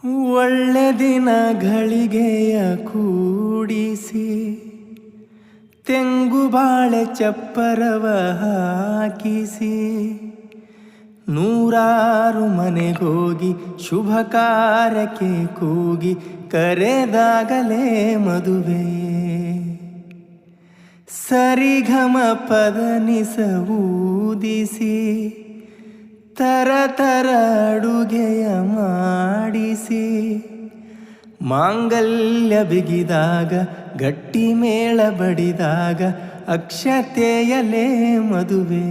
ಒಳ್ಳೆ ದಿನಗಳಿಗೆಯ ಕೂಡಿಸಿ ತೆಂಗು ಬಾಳೆ ಚಪ್ಪರವ ಹಾಕಿಸಿ ನೂರಾರು ಮನೆಗೋಗಿ ಶುಭ ಕಾರ್ಯಕ್ಕೆ ಕೂಗಿ ಕರೆದಾಗಲೇ ಮದುವೆ ಸರಿಗಮ ಪದನಿಸ ಊದಿಸಿ ತರ ಅಡುಗೆಯ ಮಾಡಿಸಿ ಮಾಂಗಲ್ಯ ಬಿಗಿದಾಗ ಗಟ್ಟಿ ಮೇಳ ಬಡಿದಾಗ ಅಕ್ಷತೆಯಲೇ ಮದುವೆ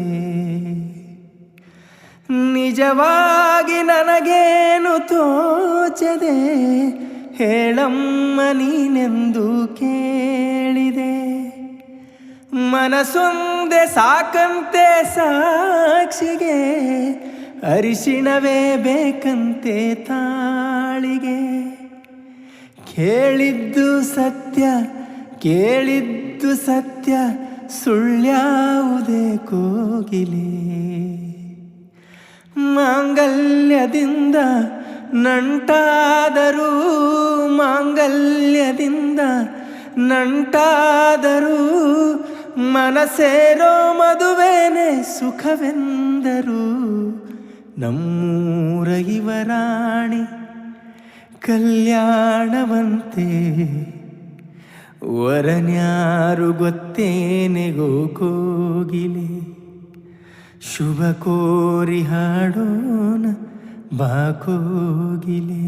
ನಿಜವಾಗಿ ನನಗೇನು ತೋಚದೆ ಹೇಳಮ್ಮ ನೀನೆಂದು ಕೇಳಿದೆ ಮನಸೊಂದೆ ಸಾಕಂತೆ ಸಾಕ್ಷಿಗೆ ಅರಿಶಿಣವೇ ಬೇಕಂತೆ ತಾಳಿಗೆ ಕೇಳಿದ್ದು ಸತ್ಯ ಸುಳ್ಳ್ಯಾವುದೇ ಕೋಗಿಲೆ ಮಾಂಗಲ್ಯದಿಂದ ನಂಟಾದರೂ ಮನಸೇರೋ ಮದುವೆನೇ ಸುಖವೆಂದರು ನಮ್ಮೂರ ಇವರಾಣಿ ಕಲ್ಯಾಣವಂತೆ ವರನ್ಯಾರು ಗೊತ್ತೇನೆಗೋ ಕೋಗಿಲೆ ಶುಭ ಕೋರಿ ಹಾಡೋಣ ಬಾ ಕೋಗಿಲೆ.